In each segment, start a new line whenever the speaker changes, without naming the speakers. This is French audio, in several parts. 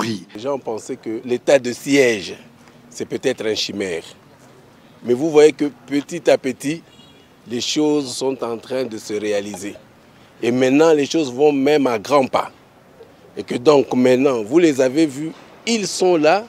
Ituri.
Les gens pensaient que l'état de siège, c'est peut-être un chimère. Mais vous voyez que petit à petit, les choses sont en train de se réaliser. Et maintenant, les choses vont même à grands pas. Et que donc maintenant, vous les avez vus, ils sont là.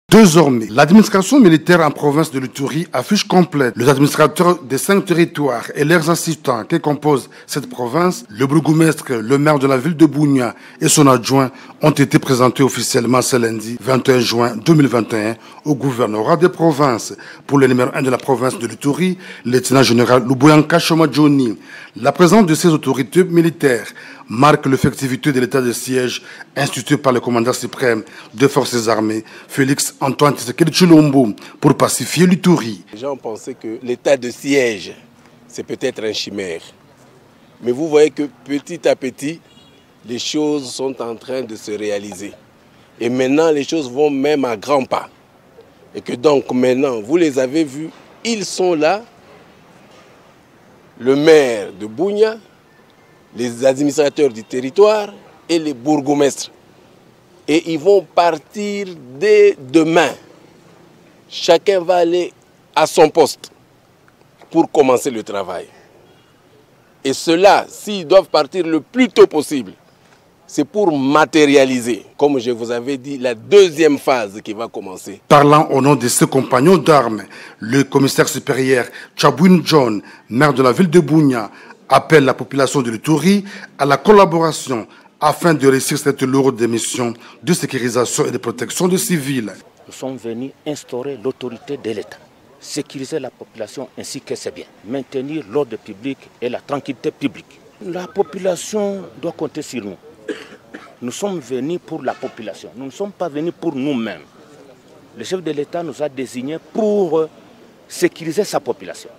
Désormais, l'administration militaire en province de l'Ituri affiche complète les administrateurs des 5 territoires et leurs assistants qui composent cette province. Le bourgmestre, le maire de la ville de Bunia et son adjoint ont été présentés officiellement ce lundi 21 juin 2021 au gouvernorat des provinces. Pour le numéro 1 de la province de l'Ituri, le lieutenant-général Luboyanka Shomadjoni, la présence de ces autorités militaires marque l'effectivité de l'état de siège institué par le commandant suprême des forces armées, Félix Antoine Tshisekedi Tshilombo, pour pacifier l'Ituri.
Les gens pensaient que l'état de siège, c'est peut-être un chimère. Mais vous voyez que petit à petit, les choses sont en train de se réaliser. Et maintenant, les choses vont même à grands pas. Et que donc maintenant, vous les avez vus, ils sont là. Le maire de Bunia, les administrateurs du territoire et les bourgmestres. Et ils vont partir dès demain. Chacun va aller à son poste pour commencer le travail. Et cela, s'ils doivent partir le plus tôt possible, c'est pour matérialiser, comme je vous avais dit, la deuxième phase qui va commencer.
Parlant au nom de ses compagnons d'armes, le commissaire supérieur Chabwin John, maire de la ville de Bunia, appelle la population de l'Ituri à la collaboration afin de réussir cette lourde mission de sécurisation et de protection des civils.
Nous sommes venus instaurer l'autorité de l'État, sécuriser la population ainsi que ses biens, maintenir l'ordre public et la tranquillité publique. La population doit compter sur nous. Nous sommes venus pour la population, nous ne sommes pas venus pour nous-mêmes. Le chef de l'État nous a désignés pour sécuriser sa population.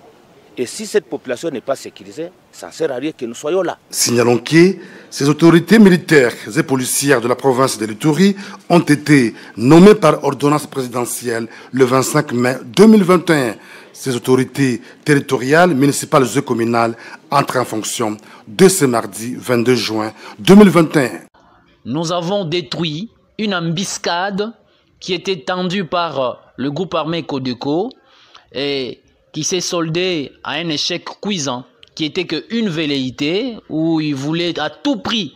Et si cette population n'est pas sécurisée, ça ne sert à rien que nous soyons là.
Signalons que ces autorités militaires et policières de la province de l'Ituri ont été nommées par ordonnance présidentielle le 25 mai 2021. Ces autorités territoriales, municipales et communales entrent en fonction de ce mardi 22 juin 2021.
Nous avons détruit une embuscade qui était tendue par le groupe armé Codeco et qui s'est soldé à un échec cuisant, qui était qu'une velléité où ils voulaient à tout prix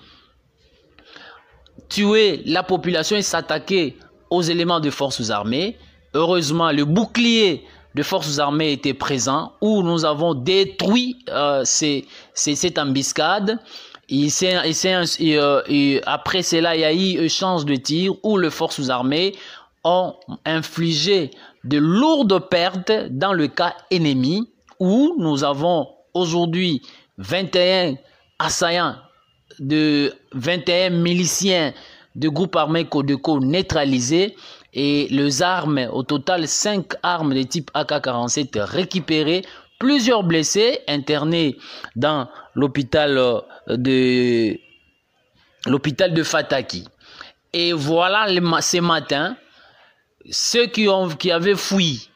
tuer la population et s'attaquer aux éléments de forces armées. Heureusement, le bouclier de forces armées était présent, où nous avons détruit cette embuscade. Après cela, il y a eu échange de tirs où les forces armées ont infligé de lourdes pertes dans le cas ennemi, où nous avons aujourd'hui 21 assaillants, 21 miliciens de groupe armé Codeco neutralisés et les armes, au total 5 armes de type AK-47 récupérées, plusieurs blessés internés dans l'hôpital de Fataki. Et voilà, ce matin, ceux qui avaient fui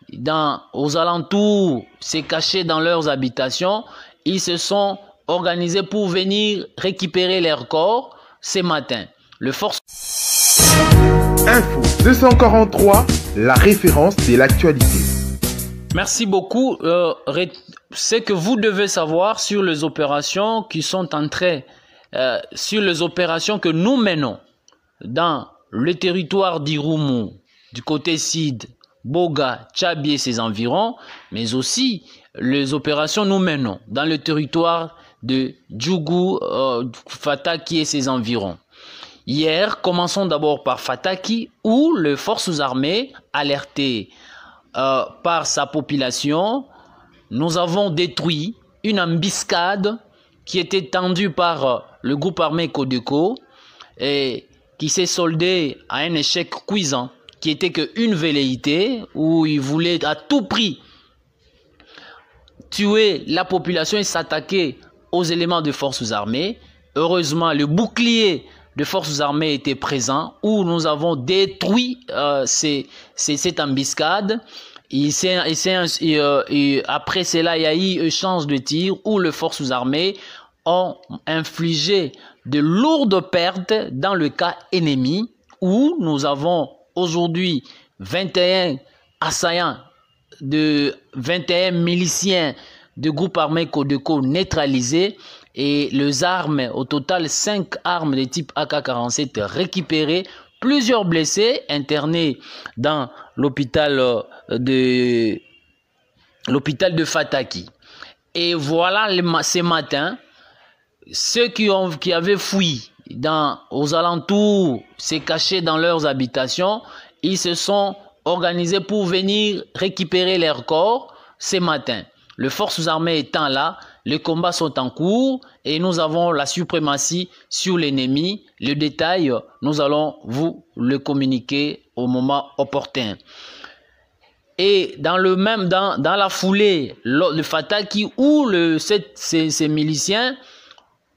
aux alentours, s'est cachés dans leurs habitations, ils se sont organisés pour venir récupérer leurs corps ce matin. Le force
Info 243, la référence de l'actualité.
Merci beaucoup. Ce que vous devez savoir sur les opérations qui sont entrées, sur les opérations que nous menons dans le territoire d'Irumu, du côté Sud, Boga, Tchabi et ses environs, mais aussi les opérations nous menons dans le territoire de Djougou, Fataki et ses environs. Hier, commençons d'abord par Fataki, où les forces armées, alertées par sa population, nous avons détruit une embuscade qui était tendue par le groupe armé Codeco et qui s'est soldée à un échec cuisant, qui était qu'une velléité où ils voulaient à tout prix tuer la population et s'attaquer aux éléments de forces armées. Heureusement, le bouclier de forces armées était présent où nous avons détruit cette embuscade. Après cela, il y a eu échange de tirs où les forces armées ont infligé de lourdes pertes dans le cas ennemi, où nous avons aujourd'hui 21 assaillants, 21 miliciens de groupe armé Codeco neutralisés et les armes, au total 5 armes de type AK-47 récupérées, plusieurs blessés internés dans l'hôpital de Fataki. Et voilà, ce matin, ceux qui avaient fui aux alentours, se cachaient dans leurs habitations, ils se sont organisés pour venir récupérer leurs corps ce matin. Les forces armées étant là, les combats sont en cours et nous avons la suprématie sur l'ennemi. Le détail, nous allons vous le communiquer au moment opportun. Et dans la foulée, le Fataki ou ces miliciens,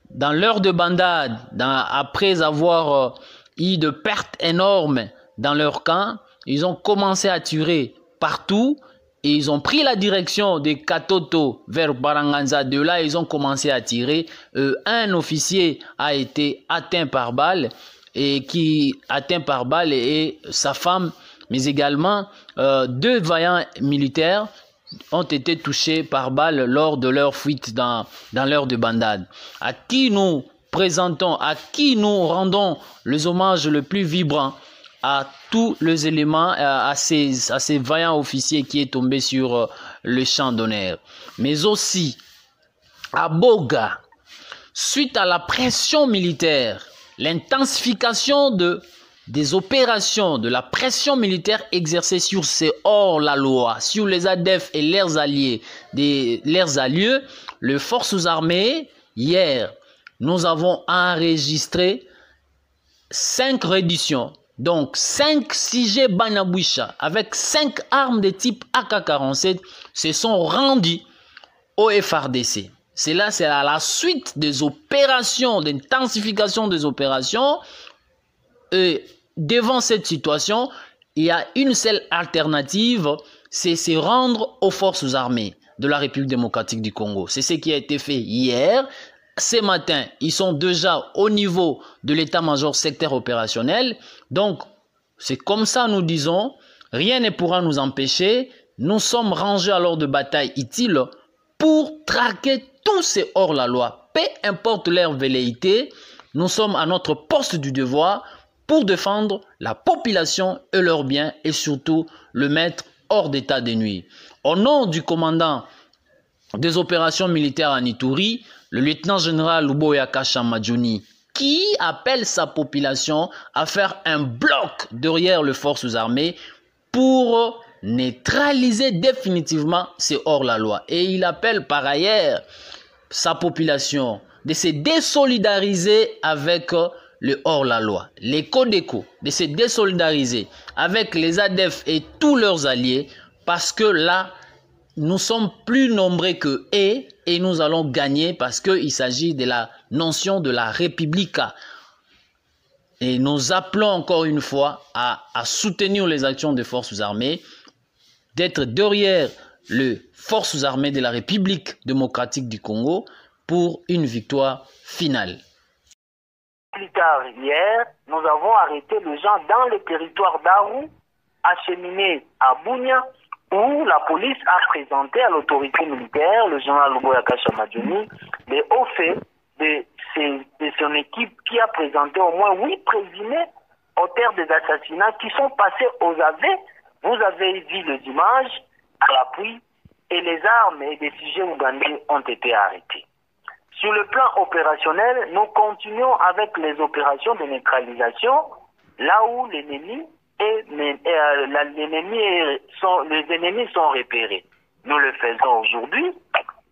dans l'heure de bandade, après avoir eu de pertes énormes dans leur camp, ils ont commencé à tirer partout. Et ils ont pris la direction de Katoto vers Baranganza. De là, ils ont commencé à tirer. Un officier a été atteint par balle et sa femme, mais également 2 vaillants militaires ont été touchés par balle lors de leur fuite dans l'heure de bandade. À qui nous rendons les hommages les plus vibrants, à tous les éléments, à ces vaillants officiers qui est tombé sur le champ d'honneur. Mais aussi à Boga, suite à la pression militaire, l'intensification des opérations, de la pression militaire exercée sur ces hors-la-loi, sur les ADF et leurs alliés, les forces armées, hier, nous avons enregistré 5 redditions. Donc 5 CG Banaboucha avec 5 armes de type AK-47 se sont rendus au FARDC. C'est à la suite des opérations, d'intensification des opérations. Et devant cette situation, il y a une seule alternative, c'est se rendre aux forces armées de la République démocratique du Congo. C'est ce qui a été fait hier. Ce matin, ils sont déjà au niveau de l'état-major secteur opérationnel. Donc, c'est comme ça nous disons, rien ne pourra nous empêcher. Nous sommes rangés à l'ordre de bataille utile pour traquer tous ces hors-la-loi. Peu importe leur velléité, nous sommes à notre poste du devoir pour défendre la population et leurs biens et surtout le mettre hors d'état de nuire. Au nom du commandant des opérations militaires à Ituri, le lieutenant-général Luboya Kashamadjouni, qui appelle sa population à faire un bloc derrière les forces armées pour neutraliser définitivement ces hors-la-loi. Et il appelle par ailleurs sa population de se désolidariser avec le hors-la-loi, les Codeco, de se désolidariser avec les ADF et tous leurs alliés, parce que là, nous sommes plus nombreux que eux et nous allons gagner parce qu'il s'agit de la notion de la République. Et nous appelons encore une fois à soutenir les actions des forces armées, d'être derrière les forces armées de la République démocratique du Congo pour une victoire finale.
Plus tard hier, nous avons arrêté les gens dans le territoire d'Aru, acheminés à Bunia, où la police a présenté à l'autorité militaire, le général Luboya Kashamadjouni, les hauts faits de son équipe qui a présenté au moins 8 présumés auteurs des assassinats qui sont passés aux aveux. Vous avez vu les images à l'appui et les armes et des sujets ougandais ont été arrêtés. Sur le plan opérationnel, nous continuons avec les opérations de neutralisation là où les ennemis sont repérés. Nous le faisons aujourd'hui.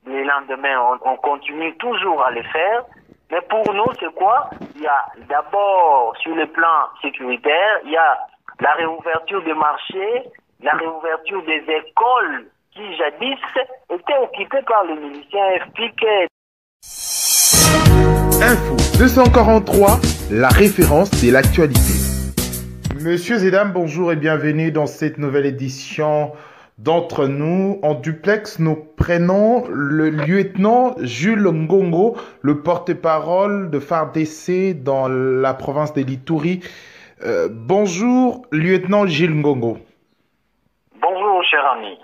Le lendemain, on continue toujours à le faire. Mais pour nous, c'est quoi? Il y a d'abord, sur le plan sécuritaire, il y a la réouverture des marchés, la réouverture des écoles qui jadis étaient occupées par les miliciens FPK.
Info 243, la référence de l'actualité. Messieurs et dames, bonjour et bienvenue dans cette nouvelle édition d'Entre nous. En duplex, nous prenons le lieutenant Jules Ngongo, le porte-parole de FARDC dans la province de l'Ituri. Bonjour, lieutenant Jules Ngongo.
Bonjour, cher ami.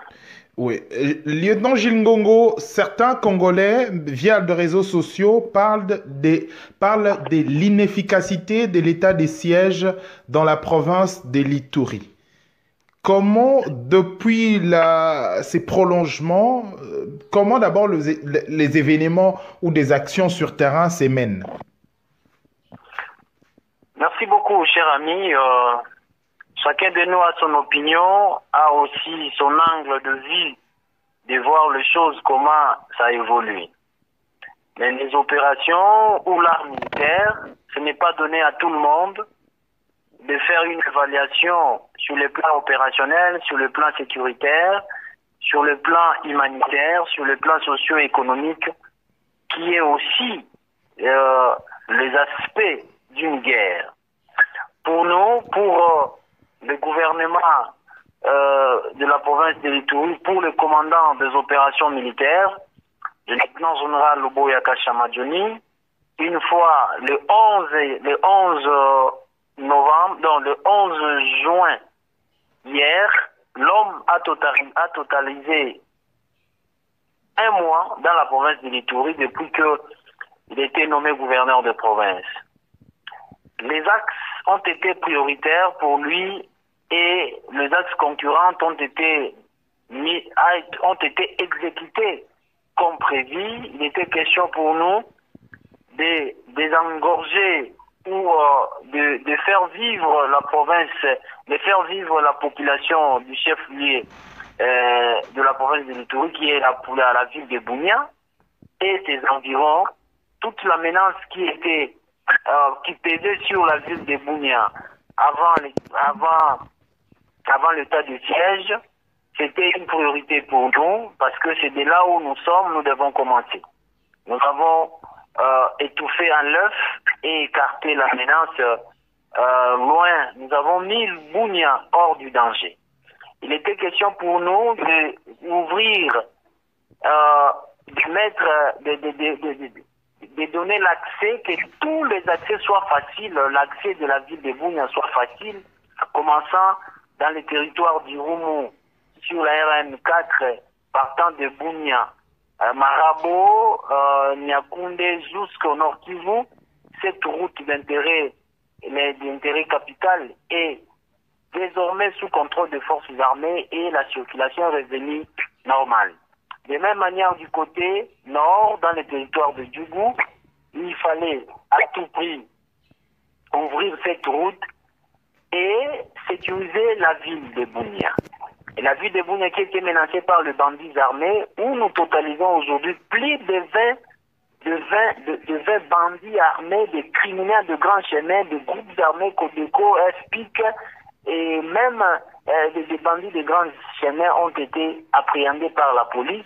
Oui, lieutenant Jules Ngongo, certains Congolais, via les réseaux sociaux, parlent de l'inefficacité de l'état de siège dans la province de l'Ituri. Comment, depuis ces prolongements, comment d'abord les événements ou des actions sur terrain se mènent?
Merci beaucoup, cher ami. Chacun de nous a son opinion, a aussi son angle de vue de voir les choses, comment ça évolue. Mais les opérations ou l'art militaire, ce n'est pas donné à tout le monde de faire une évaluation sur le plan opérationnel, sur le plan sécuritaire, sur le plan humanitaire, sur le plan socio-économique, qui est aussi les aspects d'une guerre. Pour nous, pour le gouvernement de la province de l'Ituri, pour le commandant des opérations militaires, le lieutenant général Luboya Kashamadjoni, une fois le 11 juin, hier, l'homme a totalisé un mois dans la province de l'Ituri depuis qu'il était nommé gouverneur de province. Les axes ont été prioritaires pour lui et les axes concurrents ont été exécutés comme prévu. Il était question pour nous de désengorger ou de faire vivre la province, de faire vivre la population du chef-lieu de la province de l'Ituri, qui est la ville de Bunia et ses environs. Toute la menace qui pesait sur la ville de Bunia avant l'état de siège, c'était une priorité pour nous, parce que c'est de là où nous sommes, nous devons commencer. Nous avons étouffé un œuf et écarté la menace loin. Nous avons mis Bunia hors du danger. Il était question pour nous d'ouvrir, de donner l'accès, que tous les accès soient faciles, l'accès de la ville de Bunia soit facile, commençant dans le territoire du Roumu, sur la RN4, partant de Bunia, Marabo, Nyakunde, jusqu'au Nord Kivu. Cette route d'intérêt capital est désormais sous contrôle des forces armées et la circulation est revenue normale. De même manière, du côté nord, dans le territoire de Djougou, il fallait à tout prix ouvrir cette route et sécuriser la ville de Bunia. Et la ville de Bunia qui était menacée par les bandits armés, où nous totalisons aujourd'hui plus de 20 bandits armés, des criminels de grands chemins, de groupes armés, Codeco, FPIC, et même des bandits de grands chemins ont été appréhendés par la police,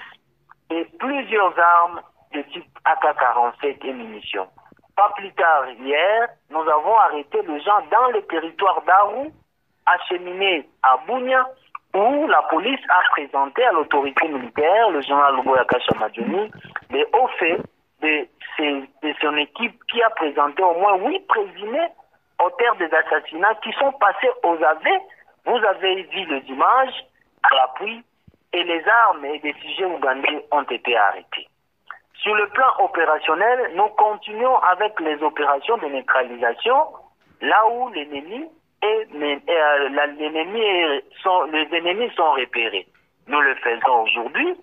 et plusieurs armes de type AK-47 et munitions. Pas plus tard, hier, nous avons arrêté les gens dans le territoire d'Aru, acheminés à Bunia, où la police a présenté à l'autorité militaire, le général Luboya Kashamadjoni, les hauts faits de son équipe, qui a présenté au moins 8 présumés auteurs des assassinats qui sont passés aux aveux. Vous avez vu les images à l'appui, et les armes et des sujets ougandais ont été arrêtés. Sur le plan opérationnel, nous continuons avec les opérations de neutralisation, là où les ennemis sont repérés. Nous le faisons aujourd'hui.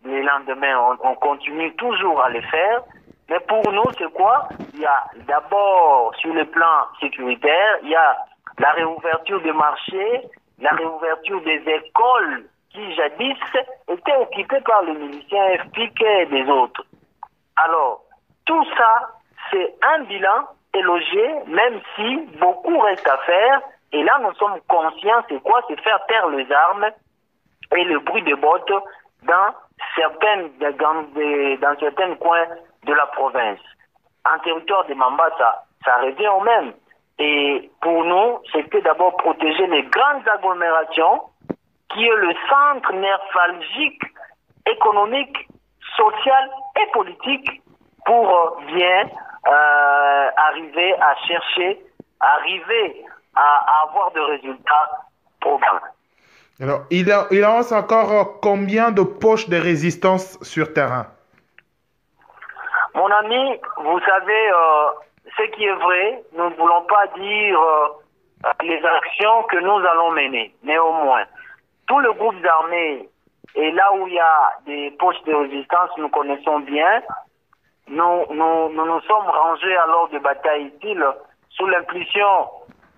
Le lendemain, on continue toujours à le faire. Mais pour nous, c'est quoi? Il y a d'abord, sur le plan sécuritaire, il y a la réouverture des marchés, la réouverture des écoles qui jadis étaient occupées par les miliciens FPIC et des autres. Alors, tout ça, c'est un bilan élogé, même si beaucoup reste à faire. Et là, nous sommes conscients, c'est quoi? C'est faire taire les armes et le bruit des bottes dans certains coins de la province. en territoire de Mambasa, ça revient au même. Et pour nous, c'était d'abord protéger les grandes agglomérations, qui est le centre névralgique, économique, social et politique, pour bien arriver à chercher, arriver à avoir des résultats probants.
Alors, il en reste encore combien de poches de résistance sur terrain?
Mon ami, vous savez, ce qui est vrai, nous ne voulons pas dire les actions que nous allons mener. Néanmoins, tout le groupe armés, et là où il y a des poches de résistance, nous connaissons bien, nous sommes rangés à l'ordre de bataille utile sous l'impulsion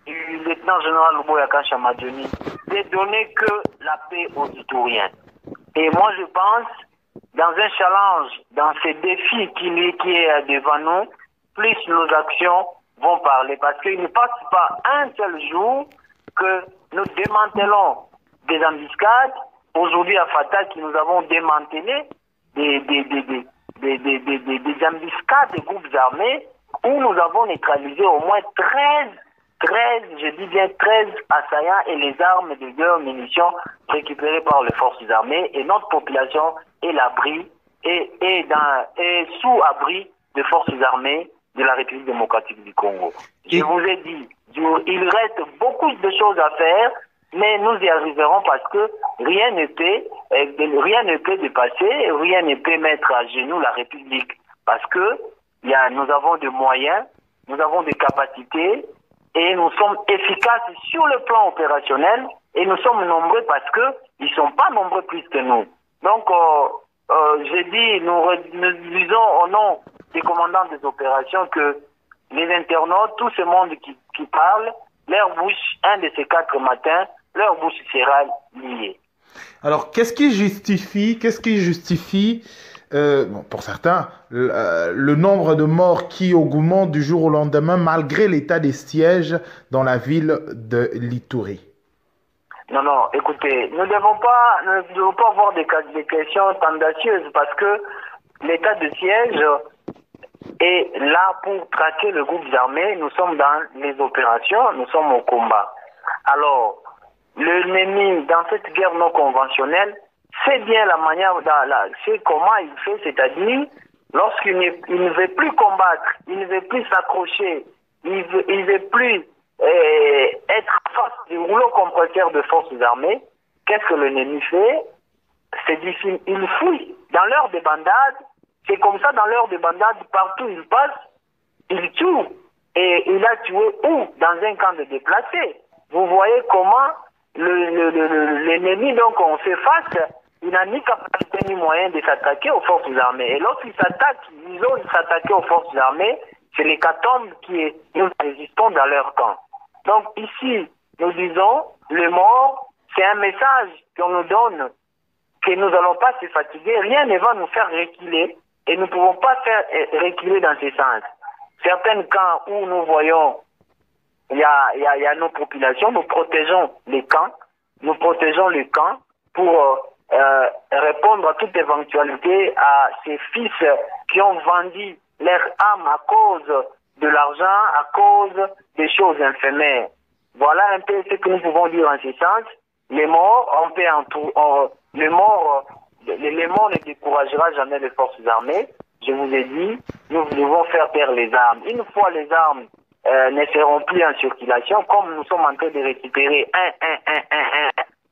du lieutenant-général Luboya Chamadjoni de donner que la paix aux Ituriens. Et moi, je pense, dans un challenge, dans ces défis qui est devant nous, plus nos actions vont parler. Parce qu'il ne passe pas un seul jour que nous démantelons des embuscades. Aujourd'hui, à Fatah, nous avons démantelé des embuscades des groupes armés où nous avons neutralisé au moins 13, je dis bien 13 assaillants et les armes de guerre, munitions récupérées par les forces armées, et notre population est l'abri et sous abri des forces armées de la République démocratique du Congo. Je vous ai dit, il reste beaucoup de choses à faire, mais nous y arriverons parce que rien ne peut dépasser, rien ne peut mettre à genoux la République, parce que nous avons des moyens, nous avons des capacités, et nous sommes efficaces sur le plan opérationnel, et nous sommes nombreux parce que ils sont pas nombreux plus que nous. Donc, j'ai dit, nous disons au nom des commandants des opérations que les internautes, tout ce monde qui parle, leur bouche, un de ces 4 matins, leur bouche sera liée.
Alors, qu'est-ce qui justifie pour certains, le nombre de morts qui augmente du jour au lendemain malgré l'état des sièges dans la ville de l'Ituri?
Non, écoutez, nous ne devons pas avoir des questions tendancieuses parce que l'état de siège est là pour traquer le groupe armé. Nous sommes dans les opérations, nous sommes au combat. Alors, l'ennemi dans cette guerre non conventionnelle, c'est bien la manière, c'est comment il fait, c'est-à-dire lorsqu'il ne veut plus combattre, il ne veut plus s'accrocher, il veut plus être face du rouleau compresseur de forces armées. Qu'est-ce que l'ennemi fait? C'est difficile, il fouille dans l'heure de bandade. C'est comme ça dans l'heure de bandade, partout où il passe, il tue. Et il a tué où? Dans un camp de déplacés. Vous voyez comment l'ennemi, donc on fait face, il n'a ni capacité ni moyen de s'attaquer aux forces armées. Et lorsqu'il s'attaque, ils osent s'attaquer aux forces armées, c'est l'hécatombe nous résistons dans leur camp. Donc ici, nous disons, le mort, c'est un message qu'on nous donne, que nous n'allons pas se fatiguer, rien ne va nous faire reculer, et nous ne pouvons pas faire reculer dans ce sens. Certains camps où nous voyons, il y a nos populations, nous protégeons les camps, pour répondre à toute éventualité à ces fils qui ont vendu leur âme à cause de l'argent, à cause des choses éphémères. Voilà un peu ce que nous pouvons dire en ce sens. Les morts, les morts ne découragera jamais les forces armées. Je vous ai dit, nous devons faire taire les armes. Une fois les armes ne seront plus en circulation, comme nous sommes en train de récupérer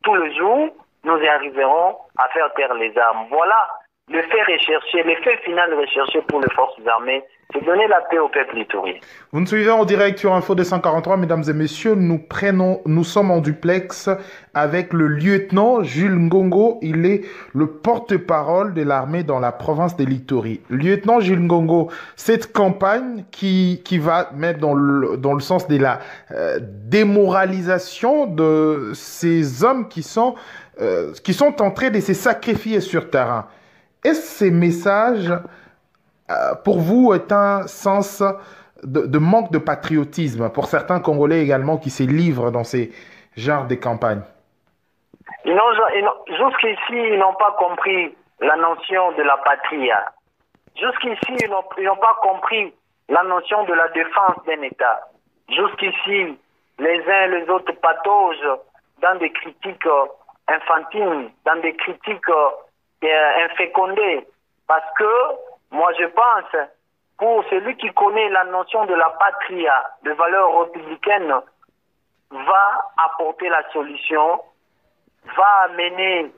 tout le jour, nous y arriverons à faire taire les armes. Voilà le fait final recherché pour les forces armées, c'est donner la paix au peuple iturien.
Vous nous suivez en direct sur Info 243, mesdames et messieurs. Nous sommes en duplex avec le lieutenant Jules Ngongo. Il est le porte-parole de l'armée dans la province de l'Ituri. Lieutenant Jules Ngongo, cette campagne qui va mettre dans le sens de la démoralisation de ces hommes qui sont en train de se sacrifier sur terrain. Est-ce ces messages, pour vous, est un sens de manque de patriotisme pour certains Congolais également qui se livrent dans ces genres de campagnes?
Jusqu'ici, ils n'ont pas compris la notion de la patrie. Jusqu'ici, ils n'ont pas compris la notion de la défense d'un État. Jusqu'ici, les uns et les autres pataugent dans des critiques infantines, dans des critiques infécondées. Parce que, moi je pense, pour celui qui connaît la notion de la patria, de valeurs républicaines, va apporter la solution, va amener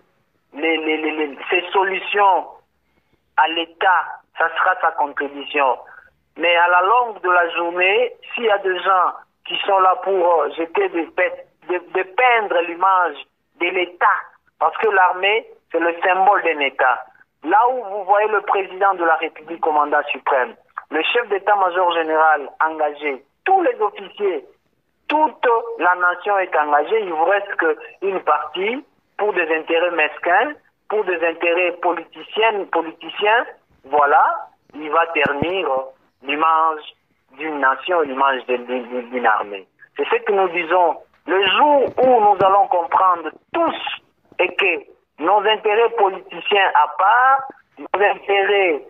ces solutions à l'État, ça sera sa contribution. Mais à la longue de la journée, s'il y a des gens qui sont là pour jeter de peindre l'image de l'État, parce que l'armée, c'est le symbole d'un État. Là où vous voyez le président de la République, commandant suprême, le chef d'état-major général engagé, tous les officiers, toute la nation est engagée, il vous reste qu'une partie pour des intérêts mesquins, pour des intérêts politiciens, voilà, il va ternir l'image d'une nation et l'image d'une armée. C'est ce que nous disons. Le jour où nous allons comprendre tous et que nos intérêts politiciens à part, nos intérêts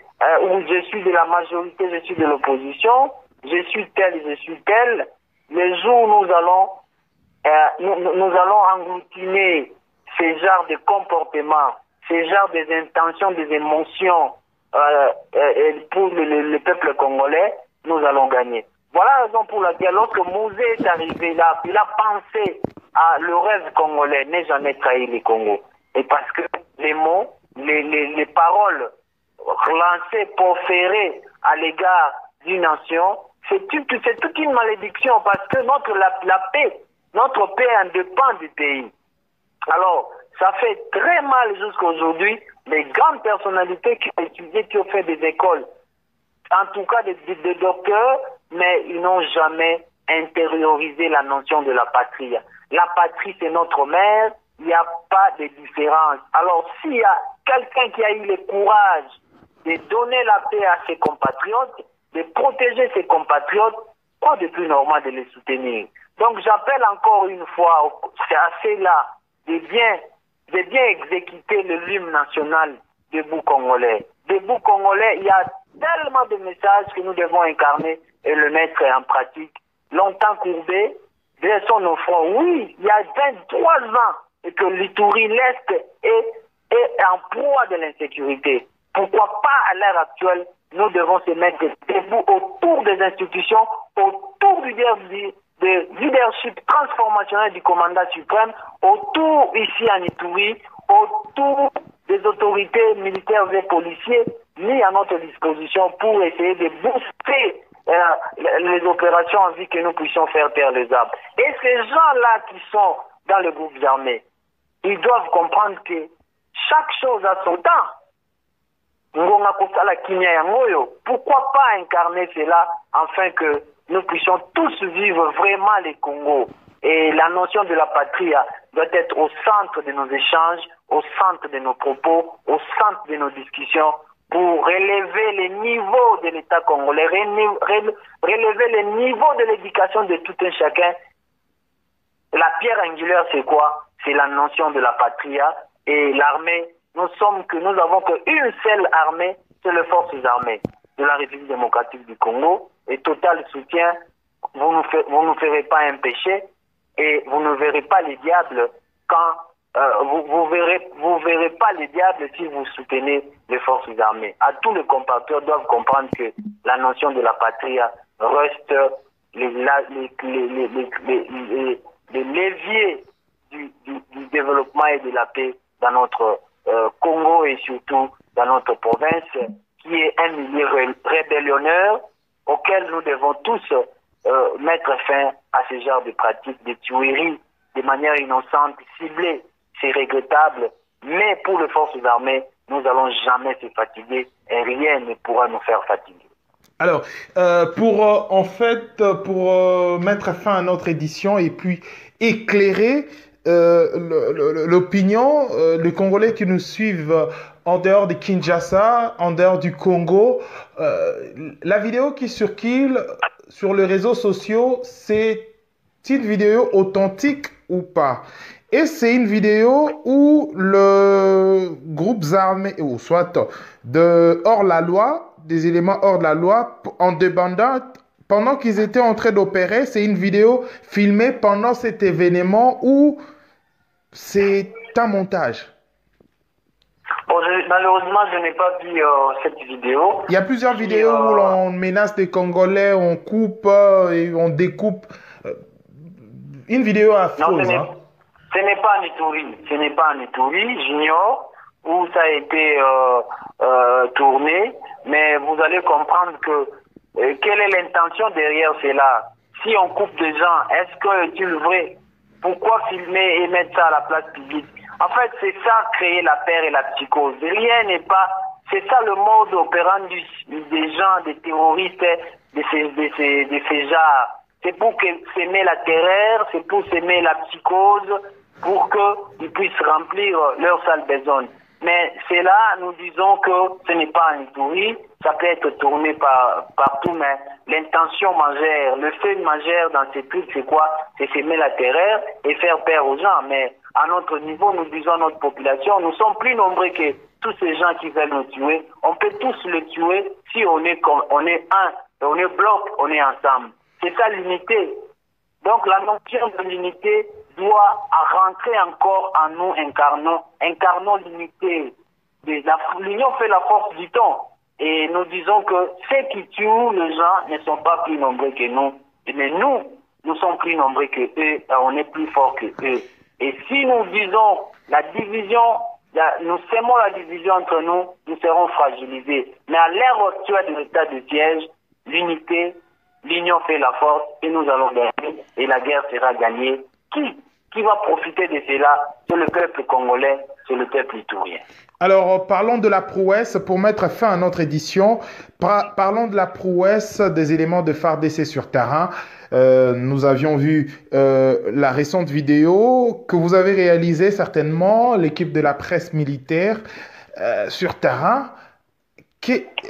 où je suis de la majorité, je suis de l'opposition, je suis tel, le jour où nous allons engloutiner ces genres de comportements, ces genres des intentions, des émotions pour le peuple congolais, nous allons gagner. Voilà la raison pour laquelle, lorsque Mouzé est arrivé là, il a pensé à le rêve congolais, n'est jamais trahi le Congo. Et parce que les mots, les paroles lancées, proférées à l'égard d'une nation, c'est toute une malédiction parce que notre paix en dépend du pays. Alors, ça fait très mal jusqu'à aujourd'hui, les grandes personnalités qui ont étudié, qui ont fait des écoles, en tout cas des docteurs, mais ils n'ont jamais intériorisé la notion de la patrie. La patrie, c'est notre mère, il n'y a pas de différence. Alors, s'il y a quelqu'un qui a eu le courage de donner la paix à ses compatriotes, de protéger ses compatriotes, quoi de plus normal de les soutenir? Donc, j'appelle encore une fois, c'est assez là, de bien exécuter le l'hymne national debout Congolais. Debout Congolais, il y a tellement de messages que nous devons incarner et le mettre en pratique. Longtemps courbé, dressons nos fronts. Oui, il y a 23 ans et que l'Ituri, l'Est, est en proie de l'insécurité. Pourquoi pas à l'heure actuelle, nous devons se mettre debout autour des institutions, autour du leadership transformationnel du commandant suprême, autour ici en Ituri, autour des autorités militaires et policiers mis à notre disposition pour essayer de booster les opérations en vue que nous puissions faire taire les arbres. Et ces gens-là qui sont dans les groupes armés, ils doivent comprendre que chaque chose a son temps. Pourquoi pas incarner cela afin que nous puissions tous vivre vraiment les Congos. Et la notion de la patrie doit être au centre de nos échanges, au centre de nos propos, au centre de nos discussions pour relever les niveaux de l'État congolais, relever les niveaux de l'éducation de tout un chacun. La pierre angulaire, c'est quoi? C'est la notion de la patrie et l'armée. Nous avons qu'une seule armée, c'est les forces armées de la République démocratique du Congo. Et total soutien, vous ne ferez pas un péché et vous ne verrez pas les diables quand vous verrez pas les diables si vous soutenez les forces armées. À tous les compatriotes doivent comprendre que la notion de la patrie reste les leviers du développement et de la paix dans notre Congo et surtout dans notre province, qui est un milieu rébellionneur auquel nous devons tous mettre fin à ce genre de pratiques, de tueries, de manière innocente, ciblée. C'est regrettable, mais pour les forces armées, nous n'allons jamais se fatiguer et rien ne pourra nous faire fatiguer.
Alors, pour mettre fin à notre édition et puis éclairer l'opinion des Congolais qui nous suivent en dehors de Kinshasa, en dehors du Congo, la vidéo qui circule sur les réseaux sociaux, c'est une vidéo authentique ou pas? Et c'est une vidéo où le groupe armé, ou soit de hors-la-loi, des éléments hors de la loi en demandant, pendant qu'ils étaient en train d'opérer, c'est une vidéo filmée pendant cet événement ou c'est un montage?
Bon, malheureusement, je n'ai pas vu cette vidéo.
Il y a plusieurs vidéos où l'on menace des Congolais, on coupe et on découpe. Une vidéo affreuse.
Non, ce n'est pas en Ituri. Ce n'est pas en Ituri. J'ignore où ça a été tourné. Mais vous allez comprendre que quelle est l'intention derrière cela? Si on coupe des gens, est-ce que c'est vrai? Pourquoi filmer et mettre ça à la place publique? En fait, c'est ça, créer la peur et la psychose. Rien n'est pas... C'est ça le mode opérandi des gens, des terroristes, de ces genres. C'est pour s'aimer la terreur, c'est pour s'aimer la psychose, pour qu'ils puissent remplir leur sale besoin. Mais c'est là, nous disons que ce n'est pas un Ituri, ça peut être tourné partout, mais l'intention majeure, le fait majeur dans ces trucs, c'est quoi? C'est s'aimer la terreur et faire peur aux gens. Mais à notre niveau, nous disons à notre population, nous sommes plus nombreux que tous ces gens qui veulent nous tuer. On peut tous les tuer si on est un, on est bloc, on est ensemble. C'est ça l'unité. Donc la notion de l'unité doit rentrer encore en nous, incarnons l'unité. L'union fait la force du temps. Et nous disons que ceux qui tuent les gens ne sont pas plus nombreux que nous. Mais nous sommes plus nombreux que eux, on est plus forts que eux. Et si nous disons la division, nous sémons la division entre nous, nous serons fragilisés. Mais à l'ère actuelle de l'état de siège, l'unité, l'union fait la force et nous allons gagner et la guerre sera gagnée. Qui va profiter de cela? C'est le peuple congolais, c'est le peuple iturien.
Alors, parlons de la prouesse, pour mettre fin à notre édition, parlons de la prouesse des éléments de FARDC sur terrain. Nous avions vu la récente vidéo que vous avez réalisée certainement, l'équipe de la presse militaire sur terrain.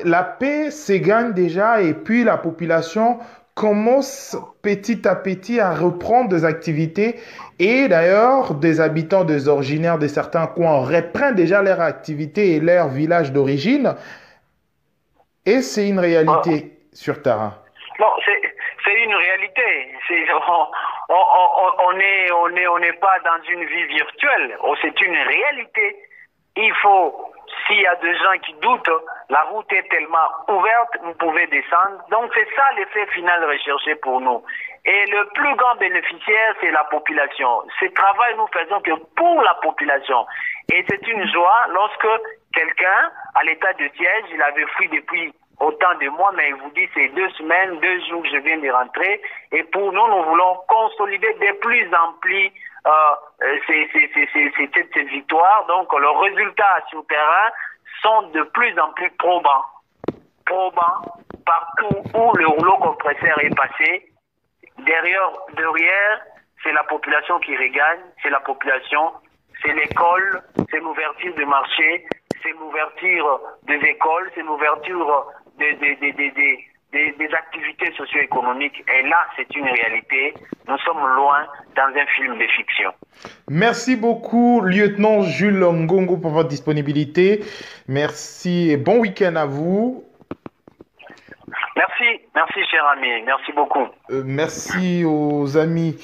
La paix se gagne déjà et puis la population commence petit à petit à reprendre des activités et d'ailleurs des habitants, des originaires de certains coins reprennent déjà leur activité et leur village d'origine et c'est une réalité sur terrain.
Non, c'est une réalité. On n'est pas dans une vie virtuelle. C'est une réalité. Il faut, s'il y a des gens qui doutent, la route est tellement ouverte, vous pouvez descendre. Donc c'est ça l'effet final recherché pour nous. Et le plus grand bénéficiaire, c'est la population. Ce travail, nous faisons que pour la population. Et c'est une joie lorsque quelqu'un, à l'état de siège, il avait fui depuis autant de mois, mais il vous dit c'est 2 semaines, 2 jours que je viens de rentrer. Et pour nous, nous voulons consolider de plus en plus ces victoires. Donc, les résultats sur le terrain sont de plus en plus probants. Partout où le rouleau compresseur est passé, derrière, c'est la population qui regagne, c'est la population, c'est l'école, c'est l'ouverture des marchés, c'est l'ouverture des écoles, c'est l'ouverture des activités socio-économiques. Et là, c'est une réalité. Nous sommes loin dans un film de fiction.
Merci beaucoup, lieutenant Jules Ngongo, pour votre disponibilité. Merci et bon week-end à vous.
Merci cher ami, merci beaucoup.
Merci aux amis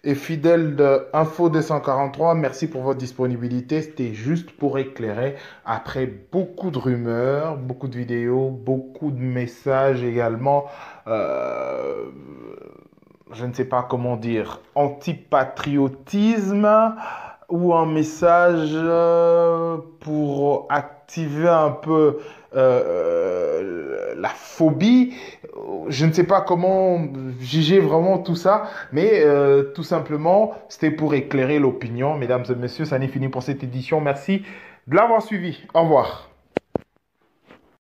et fidèles de Info 243, merci pour votre disponibilité. C'était juste pour éclairer après beaucoup de rumeurs, beaucoup de vidéos, beaucoup de messages également. Je ne sais pas comment dire, antipatriotisme ou un message pour activer un peu la phobie. Je ne sais pas comment juger vraiment tout ça, mais tout simplement, c'était pour éclairer l'opinion. Mesdames et messieurs, ça n'est fini pour cette édition. Merci de l'avoir suivi. Au revoir.